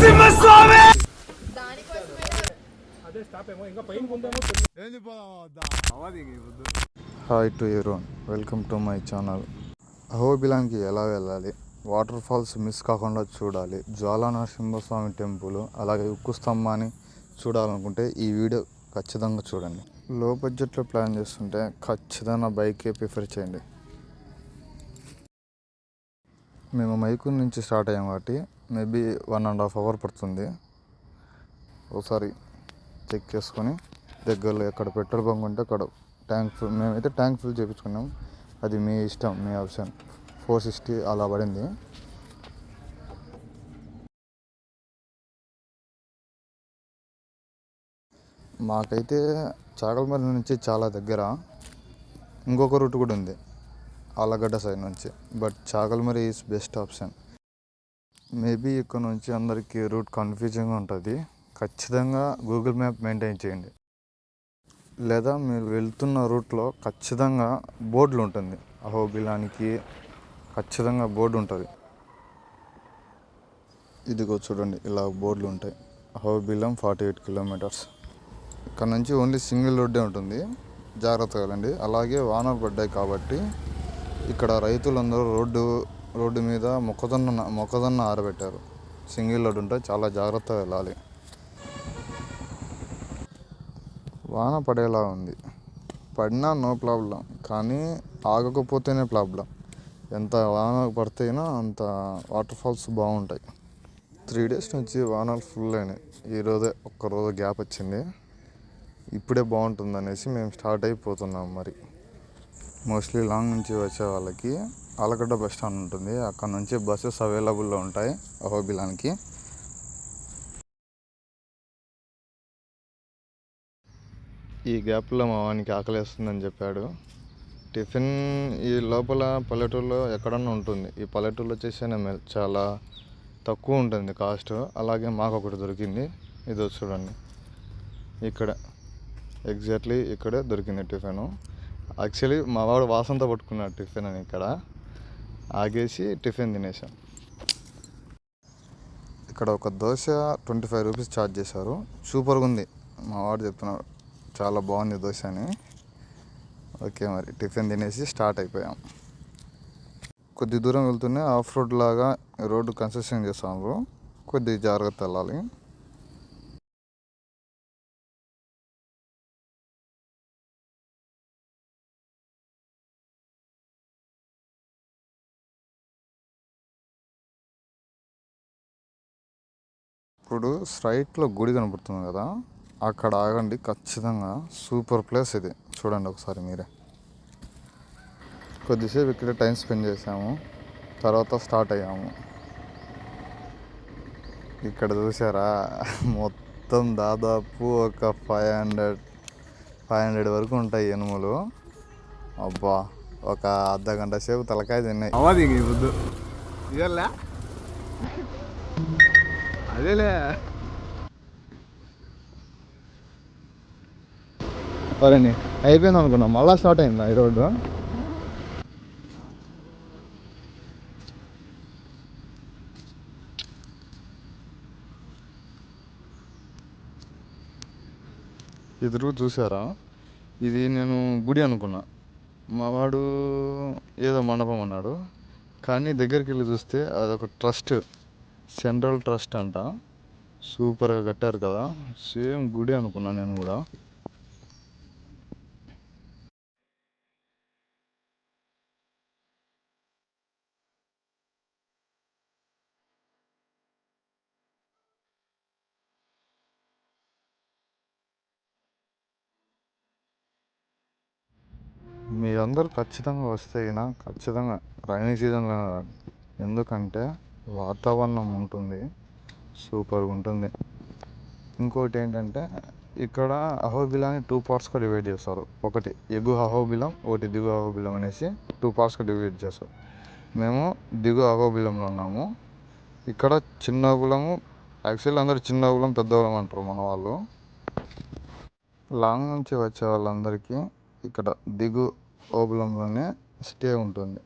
Hi to everyone, welcome to my channel. అహోబిలానికి ఎలా వెళ్ళాలి, వాటర్ ఫాల్స్ మిస్ కాకుండా చూడాలి, జ్వాలా నరసింహస్వామి టెంపుల్, అలాగే ఉక్కు స్తంభాన్ని చూడాలనుకుంటే ఈ వీడియో ఖచ్చితంగా చూడండి. లో బడ్జెట్లో ప్లాన్ చేస్తుంటే ఖచ్చితంగా బైకే ప్రిఫర్ చేయండి. మేము మైకూర్ నుంచి స్టార్ట్ అయ్యాం కాబట్టి మేబీ 1.5 hours పడుతుంది. ఒకసారి చెక్ చేసుకొని దగ్గరలో ఎక్కడ పెట్రోల్ బంక్ ఉంటే అక్కడ మేమైతే ట్యాంక్ ఫిల్ చేయించుకున్నాం. అది మీ ఇష్టం, మీ ఆప్షన్. 460 అలా పడింది. మాకైతే చాగల్మరి నుంచి చాలా దగ్గర. ఇంకొక రూట్ కూడా ఉంది ఆలగడ్డ సైడ్ నుంచి, but Chagalamarri is best option. Maybe ఇక్కడ నుంచి అందరికీ రూట్ కన్ఫ్యూజింగ్గా ఉంటుంది. ఖచ్చితంగా గూగుల్ మ్యాప్ మెయింటైన్ చేయండి, లేదా మీరు వెళ్తున్న రూట్లో ఖచ్చితంగా బోర్డులు ఉంటుంది. అహోబిలానికి ఖచ్చితంగా బోర్డు ఉంటుంది. ఇదిగో చూడండి, ఇలా బోర్డులు ఉంటాయి. అహోబిలం 48 kilometers. ఇక్కడ నుంచి ఓన్లీ సింగిల్ రోడ్డే ఉంటుంది, జాగ్రత్తగా వెళ్ళండి. అలాగే వానలు పడ్డాయి కాబట్టి ఇక్కడ రైతులందరూ రోడ్డు మీద మొక్కజొన్న ఆరబెట్టారు. సింగిల్ రోడ్ ఉంటే చాలా జాగ్రత్తగా వెళ్ళాలి. వాన పడేలా ఉంది, పడినా నో ప్రాబ్లం, కానీ ఆగకపోతేనే ప్రాబ్లం. ఎంత వాన పడితేనో అంత వాటర్ ఫాల్స్ బాగుంటాయి. 3 days నుంచి వానలు ఫుల్ అయినాయి. ఈరోజే ఒక్కరోజు గ్యాప్ వచ్చింది. ఇప్పుడే బాగుంటుంది అనేసి మేము స్టార్ట్ అయిపోతున్నాం. మరి మోస్ట్లీ లాంగ్ నుంచి వచ్చే వాళ్ళకి ఆలగడ్డ బస్ స్టాండ్ ఉంటుంది, అక్కడ నుంచి బస్సెస్ అవైలబుల్లో ఉంటాయి అహోబిలానికి. ఈ గ్యాప్లో మా వానికి ఆకలేస్తుందని చెప్పాడు. టిఫిన్ ఈ లోపల పల్లెటూరులో ఎక్కడన్నా ఉంటుంది. ఈ పల్లెటూరులో చేసేనే చాలా తక్కువ ఉంటుంది కాస్ట్. అలాగే మాకు ఒకటి దొరికింది, ఇదో చూడండి. ఇక్కడ ఎగ్జాక్ట్లీ ఇక్కడే దొరికింది టిఫిన్. యాక్చువల్లీ మా వాడు వాసనతో పట్టుకున్నాడు టిఫిన్ అని. ఇక్కడ ఆగేసి టిఫిన్ తినేసాం. ఇక్కడ ఒక దోశ 25 rupees ఛార్జ్ చేశారు. సూపర్గా ఉంది, మా వాడు చెప్తున్నాడు చాలా బాగుంది దోశ అని. ఓకే, మరి టిఫిన్ తినేసి స్టార్ట్ అయిపోయాం. కొద్ది దూరం వెళ్తూనే ఆఫ్ రోడ్ లాగా రోడ్డు కన్స్ట్రక్షన్ చేస్తాము, కొద్ది జాగ్రత్త వెళ్ళాలి. ఇప్పుడు స్ట్రైట్లో గుడి కనపడుతుంది కదా, అక్కడ ఆగండి ఖచ్చితంగా. సూపర్ ప్లేస్ ఇది, చూడండి ఒకసారి మీరే. కొద్దిసేపు ఇక్కడ టైం స్పెండ్ చేసాము, తర్వాత స్టార్ట్ అయ్యాము. ఇక్కడ చూసారా, మొత్తం దాదాపు ఒక 500 వరకు ఉంటాయి ఎనుములు. అబ్బా, ఒక అర్ధగంట సేపు తలకాయ తిన్నాయి. అదేలే సరేని అయిపోయింది అనుకున్నాం, మళ్ళీ స్టార్ట్ అయిందా ఈ రోడ్డు. ఎదురు చూసారా, ఇది నేను గుడి అనుకున్నా. మా వాడు ఏదో మండపం అన్నాడు, కానీ దగ్గరికి వెళ్ళి చూస్తే అదొక ట్రస్ట్, సెంట్రల్ ట్రస్ట్ అంట. సూపర్గా కట్టారు కదా, సేమ్ గుడి అనుకున్నా నేను కూడా. మీరందరూ ఖచ్చితంగా వస్తే ఖచ్చితంగా రైనీ సీజన్లో, ఎందుకంటే వాతావరణం ఉంటుంది, సూపర్గా ఉంటుంది. ఇంకోటి ఏంటంటే ఇక్కడ అహోబిలాన్ని 2 partsగా డివైడ్ చేస్తారు. ఒకటి ఎగువ అహోబిలం, ఒకటి దిగువ అహోబిలం అనేసి 2 partsగా డివైడ్ చేస్తారు. మేము దిగువ అహోబిలంలో ఉన్నాము. ఇక్కడ చిన్న అగులము, యాక్చువల్లీ అందరూ చిన్న అగులం పెద్ద అగులం అంటారు మన వాళ్ళు. లాంగ్ నుంచి వచ్చే వాళ్ళందరికీ ఇక్కడ దిగు ఓబులంలోనే స్టే ఉంటుంది.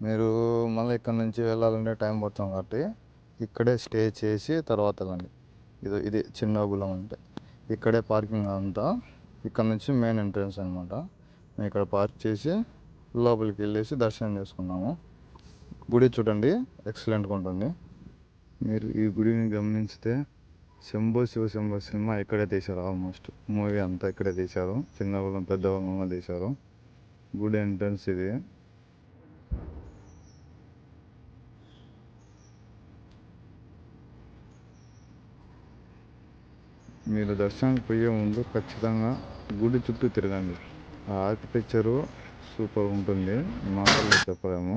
మీరు మళ్ళీ ఇక్కడ నుంచి వెళ్ళాలంటే టైం పడుతుంది కాబట్టి ఇక్కడే స్టే చేసి తర్వాత రండి. ఇది చిన్న గులం అంటే ఇక్కడే పార్కింగ్ అంతా. ఇక్కడ నుంచి మెయిన్ ఎంట్రన్స్ అనమాట. మేము ఇక్కడ పార్క్ చేసి లోపలికి వెళ్ళేసి దర్శనం చేసుకున్నాము. గుడి చూడండి, ఎక్సలెంట్గా ఉంటుంది. మీరు ఈ గుడిని గమనించితే శంభో శివ శంభో సినిమా ఇక్కడే తీశారు. ఆల్మోస్ట్ మూవీ అంతా ఇక్కడే తీశారు. చిన్నగులం పెద్దగులం తీశారు. గుడి ఎంట్రన్స్ ఇది. మీరు దర్శనానికి పోయే ముందు ఖచ్చితంగా గుడి చుట్టూ తిరగండి. ఆ ఆర్కిటెక్చరు సూపర్ ఉంటుంది, మాటల్లో చెప్పలేము.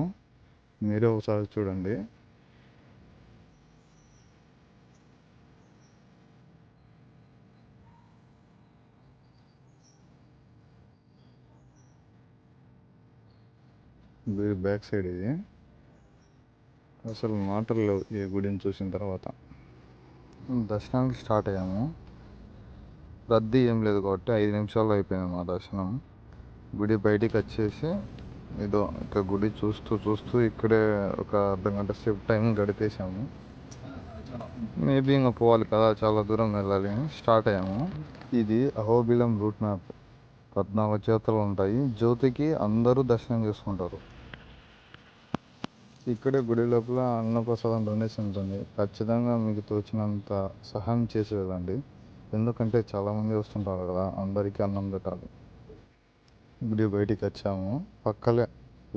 మీరే ఒకసారి చూడండి. గుడి బ్యాక్ సైడ్ ఇది. అసలు మాటలు లేవు ఈ గుడిని చూసిన తర్వాత. దర్శనానికి స్టార్ట్ అయ్యాము. రద్దీ ఏం లేదు కాబట్టి 5 నిమిషాల్లో అయిపోయింది మా దర్శనం. గుడి బయటికి వచ్చేసి ఏదో ఇక్కడ గుడి చూస్తూ ఇక్కడే ఒక అర్ధగంట సేపు టైం గడిపేసాము. మేబీ ఇంకా పోవాలి కదా, చాలా దూరం వెళ్ళాలి. స్టార్ట్ అయ్యాము. ఇది అహోబిలం రూట్ మ్యాప్. 14 జ్యోతులు ఉంటాయి. జ్యోతికి అందరూ దర్శనం చేసుకుంటారు. ఇక్కడే గుడి లోపల అన్నప్రసాదం డొనేషన్ ఉంటుంది. ఖచ్చితంగా మీకు తోచినంత సహాయం చేసి వెళ్ళండి. ఎందుకంటే చాలామంది వస్తుంటారు కదా, అందరికీ అన్నం పెట్టాలి. గుడి బయటికి వచ్చాము. పక్కలే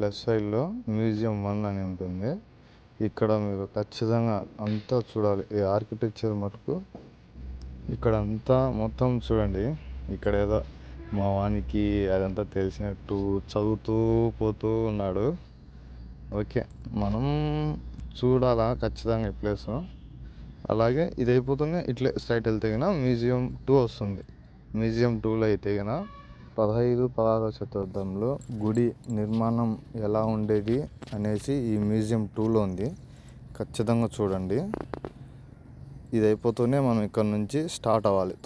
లెఫ్ట్ సైడ్లో మ్యూజియం 1 అని ఉంటుంది. ఇక్కడ మీరు ఖచ్చితంగా అంతా చూడాలి. ఈ ఆర్కిటెక్చర్ మటుకు ఇక్కడ అంతా మొత్తం చూడండి. ఇక్కడ ఏదో మా వానికి అదంతా తెలిసినట్టు చదువుతూ పోతూ ఉన్నాడు. ఓకే, మనం చూడాలా ఖచ్చితంగా ఈ ప్లేస్. అలాగే ఇది అయిపోతుంది, ఇట్లే స్ట్రైట్ వెళ్తే కన్నా మ్యూజియం 2 వస్తుంది. మ్యూజియం 2లో అయితే కన్నా 15-16 శతాబ్దంలో గుడి నిర్మాణం ఎలా ఉండేది అనేసి ఈ మ్యూజియం 2లో ఉంది. ఖచ్చితంగా చూడండి. ఇది అయిపోతూనే మనం ఇక్కడ నుంచి స్టార్ట్ అవ్వాలి.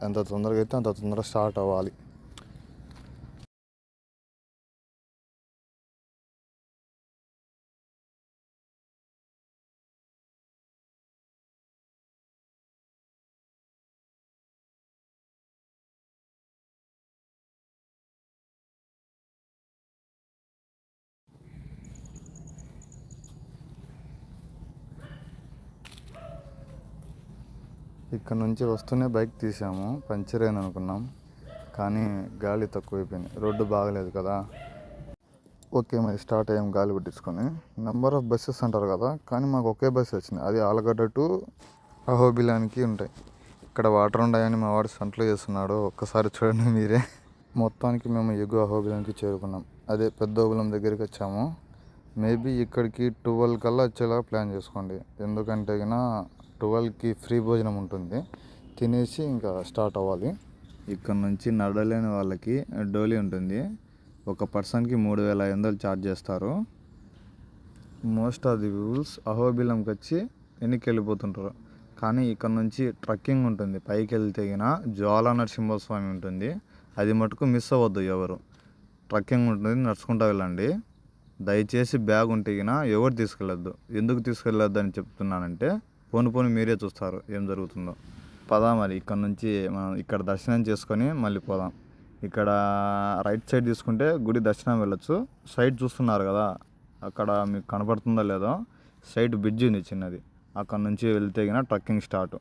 ఎంత తొందరగా అయితే అంత తొందరగా స్టార్ట్ అవ్వాలి. ఇక్కడ నుంచి వస్తూనే బైక్ తీసాము. పంచర్ అయింది అనుకున్నాం, కానీ గాలి తక్కువైపోయింది. రోడ్డు బాగలేదు కదా. ఓకే, మరి స్టార్ట్ అయ్యాం గాలి పట్టించుకొని. నెంబర్ ఆఫ్ బస్సెస్ అంటారు కదా, కానీ మాకు ఒకే బస్సు వచ్చింది. అది ఆలగడ్డ టు అహోబిలానికి ఉంటాయి. ఇక్కడ వాటర్ ఉన్నాయని మా వాడు సంట్లో చేస్తున్నాడు. ఒక్కసారి చూడండి మీరే. మొత్తానికి మేము ఎగువ అహోబిలానికి చేరుకున్నాం. అదే పెద్దోబులం దగ్గరికి వచ్చాము. మేబీ ఇక్కడికి 12 కల్లా వచ్చేలా ప్లాన్ చేసుకోండి. ఎందుకంటే కన్నా 12కి ఫ్రీ భోజనం ఉంటుంది. తినేసి ఇంకా స్టార్ట్ అవ్వాలి. ఇక్కడ నుంచి నడలేని వాళ్ళకి డోలీ ఉంటుంది. ఒక పర్సన్కి 3500 ఛార్జ్ చేస్తారు. మోస్ట్ ఆఫ్ ది పీపుల్స్ అహోబిలంకి వచ్చి వెనక్కి వెళ్ళిపోతుంటారు. కానీ ఇక్కడ నుంచి ట్రక్కింగ్ ఉంటుంది. పైకి వెళ్తే గిన జ్వాలా నరసింహస్వామి ఉంటుంది. అది మటుకు మిస్ అవ్వద్దు ఎవరు. ట్రక్కింగ్ ఉంటుంది, నడుచుకుంటూ వెళ్ళండి. దయచేసి బ్యాగ్ ఉంటే గిన ఎవరు తీసుకెళ్ళొద్దు. ఎందుకు తీసుకెళ్ళొద్దు అని చెప్తున్నానంటే పోను మీరే చూస్తారు ఏం జరుగుతుందో. పదా మరి ఇక్కడ నుంచి మనం ఇక్కడ దర్శనం చేసుకొని మళ్ళీ పోదాం. ఇక్కడ రైట్ సైడ్ తీసుకుంటే గుడి దర్శనం వెళ్ళొచ్చు. సైడ్ చూస్తున్నారు కదా, అక్కడ మీకు కనపడుతుందో లేదో, సైడ్ బ్రిడ్జ్ ఉంది చిన్నది. అక్కడ నుంచి వెళ్తే గిన ట్రక్కింగ్ స్టార్ట్.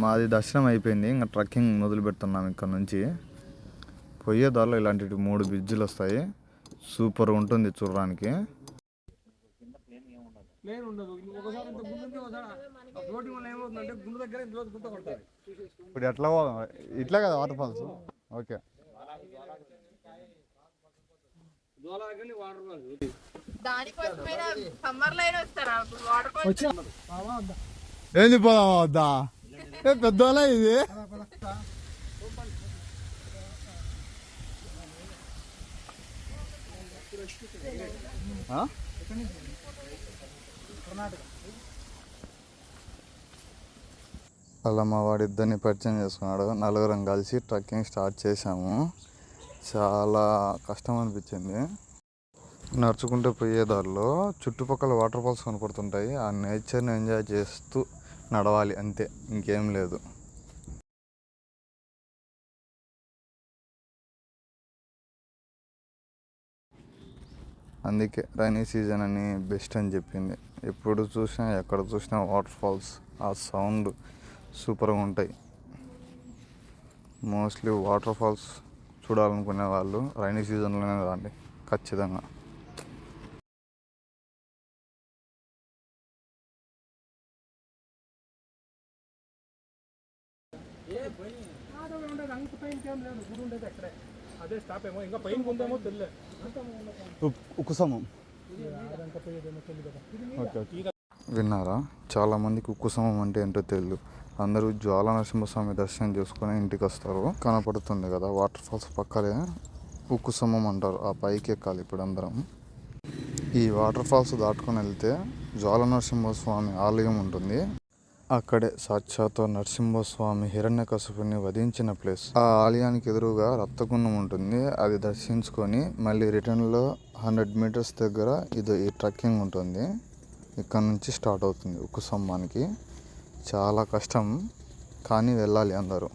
మాది దర్శనం అయిపోయింది, ఇంకా ట్రక్కింగ్ మొదలు పెడుతున్నాం. ఇక్కడ నుంచి పోయే దారిలో ఇలాంటి 3 బ్రిడ్జిలు వస్తాయి. సూపర్ ఉంటుంది చూడడానికి. ఇప్పుడు ఎట్లా పోదాం? ఇట్లా కదా వాటర్ ఫాల్స్. ఓకే, ఏంది పోదామా వద్దా? పెద్దోళ్ళ ఇది. అలా మా వాడిద్దరిని పరిచయం చేసుకున్నాడు. నలుగురం కలిసి ట్రెక్కింగ్ స్టార్ట్ చేసాము. చాలా కష్టం అనిపించింది. నడుచుకుంటూ పోయే దారిలో చుట్టుపక్కల వాటర్ ఫాల్స్ కనపడుతుంటాయి. ఆ నేచర్ని ఎంజాయ్ చేస్తూ నడవాలి అంతే, ఇంకేం లేదు. అందుకే రైనీ సీజన్ అని బెస్ట్ అని చెప్పింది. ఎప్పుడు చూసినా ఎక్కడ చూసినా వాటర్ ఫాల్స్, ఆ సౌండ్ సూపర్గా ఉంటాయి. మోస్ట్లీ వాటర్ ఫాల్స్ చూడాలనుకునే వాళ్ళు రైనీ సీజన్లోనే రండి ఖచ్చితంగా. విన్నారా? చాలామందికి ఉక్కుసమం అంటే ఏంటో తెలియదు. అందరూ జ్వాలా నరసింహస్వామి దర్శనం చేసుకొని ఇంటికి వస్తారు. కనపడుతుంది కదా వాటర్ ఫాల్స్ పక్కనే ఉక్కుసమం అంటారు. ఆ పైకి ఎక్కాలి ఇప్పుడు అందరం. ఈ వాటర్ ఫాల్స్ దాటుకొని వెళ్తే జ్వాలా నరసింహస్వామి ఆలయం ఉంటుంది. అక్కడే సాక్షాత్తు నరసింహస్వామి హిరణ్యకశిపుని వధించిన ప్లేస్. ఆ ఆలయానికి ఎదురుగా రక్తకుండం ఉంటుంది. అది దర్శించుకొని మళ్ళీ రిటర్న్లో 100 మీటర్స్ దగ్గర ఈ ట్రెక్కింగ్ ఉంటుంది. ఇక్కడ నుంచి స్టార్ట్ అవుతుంది ఉక్కుస్తంభానికి. చాలా కష్టం కానీ వెళ్ళాలి అందరూ.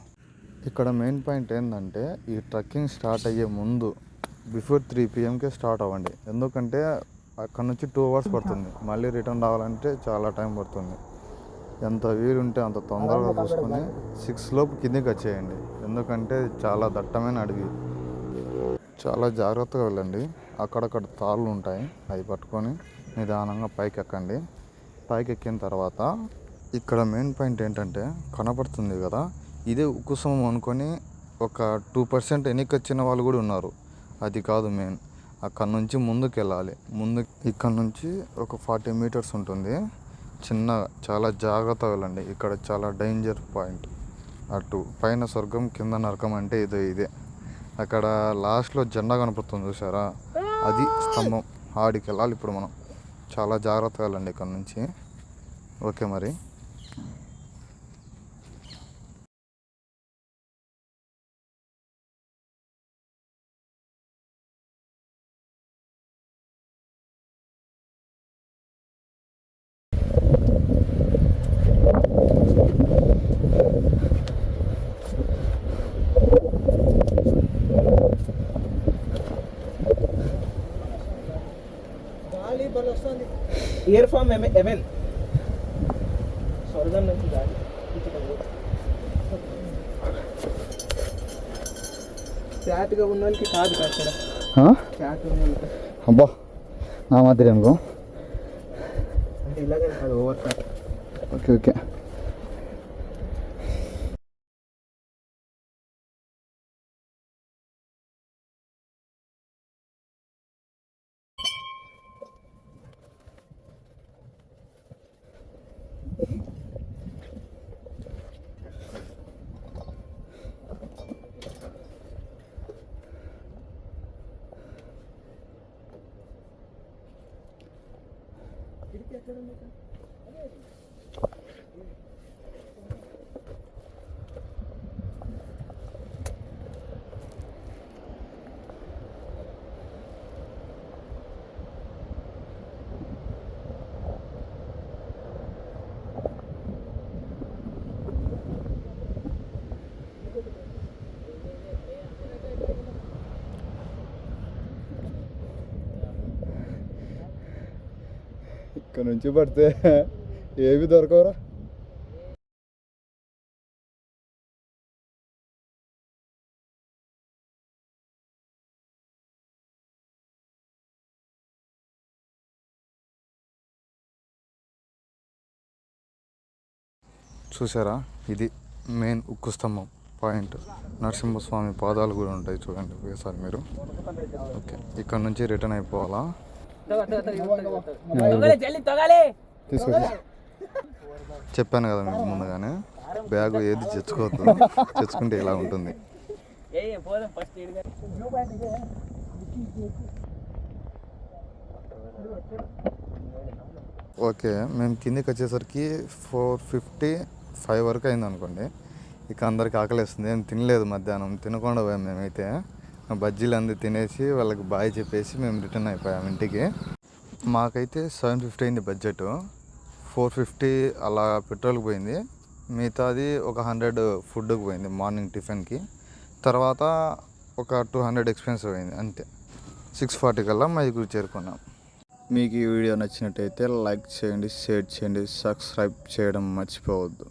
ఇక్కడ మెయిన్ పాయింట్ ఏంటంటే ఈ ట్రెక్కింగ్ స్టార్ట్ అయ్యే ముందు బిఫోర్ 3 PM స్టార్ట్ అవ్వండి. ఎందుకంటే అక్కడ నుంచి 2 hours పడుతుంది. మళ్ళీ రిటర్న్ రావాలంటే చాలా టైం పడుతుంది. ఎంత వీలుంటే అంత తొందరగా చూసుకొని 6 లోపు కిందికి వచ్చేయండి. ఎందుకంటే చాలా దట్టమైన అడవి. చాలా జాగ్రత్తగా వెళ్ళండి. అక్కడక్కడ తాళ్ళు ఉంటాయి, అవి పట్టుకొని నిదానంగా పైకి ఎక్కండి. పైకి ఎక్కిన తర్వాత ఇక్కడ మెయిన్ పాయింట్ ఏంటంటే కనపడుతుంది కదా, ఇదే ఉక్కుస్తంభం అనుకొని ఒక 2% వెనక్కి వచ్చిన వాళ్ళు కూడా ఉన్నారు. అది కాదు మెయిన్. అక్కడ నుంచి ముందుకు వెళ్ళాలి. ఇక్కడ నుంచి ఒక 40 meters ఉంటుంది. చాలా జాగ్రత్తగా వెళ్ళండి. ఇక్కడ చాలా డేంజర్ పాయింట్. అటు పైన స్వర్గం కింద నరకం అంటే ఇదే. అక్కడ లాస్ట్లో జెండా కనపడుతుంది చూసారా, అది స్తంభం. ఆడికి వెళ్ళాలి ఇప్పుడు మనం. చాలా జాగ్రత్తగా వెళ్ళండి ఇక్కడ నుంచి. ఓకే మరి. ఇయర్ ఫామ్ ఎవెన్ స్వర్గం నుంచి గాలి ఫ్యాట్గా ఉన్న వాళ్ళకి కాదు అక్కడ. ఫ్యాట్ ఉన్న అబ్బా నా మాదిరి అనుకో. అంటే ఇలాగే కాదు, ఓవర్ ఫ్యాట్. ఓకే. ఇక్కడ నుంచి పడితే ఏవి దొరకవరా. చూసారా, ఇది మెయిన్ ఉక్కు స్తంభం పాయింట్. నరసింహస్వామి పాదాలు కూడా ఉంటాయి చూడండి ఒకసారి మీరు. ఓకే, ఇక్కడ నుంచి రిటర్న్ అయిపోవాలా. చెప్పాను కదా మీకు ముందుగానే, బ్యాగ్ ఏది తెచ్చుకోవద్దు. తెచ్చుకుంటే ఇలా ఉంటుంది. ఓకే, మేము కిందికి వచ్చేసరికి 4:55 వరకు అయింది అనుకోండి. ఇక అందరికి ఆకలిస్తుంది. ఏం తినలేదు మధ్యాహ్నం, తినకుండా పోయాం మేమైతే. బజ్జీలు అంది తినేసి వాళ్ళకి బాయ్ చెప్పేసి మేము రిటర్న్ అయిపోయాం ఇంటికి. మాకైతే 750 అయింది బడ్జెట్. 450 అలా పెట్రోల్కి పోయింది. మిగతాది ఒక 100 ఫుడ్కి పోయింది మార్నింగ్ టిఫిన్కి. తర్వాత ఒక 200 ఎక్స్పెన్సివ్ అయింది అంతే. 640 కల్లా మైదుకూరు చేరుకున్నాం. మీకు ఈ వీడియో నచ్చినట్టయితే లైక్ చేయండి, షేర్ చేయండి, సబ్స్క్రైబ్ చేయడం మర్చిపోవద్దు.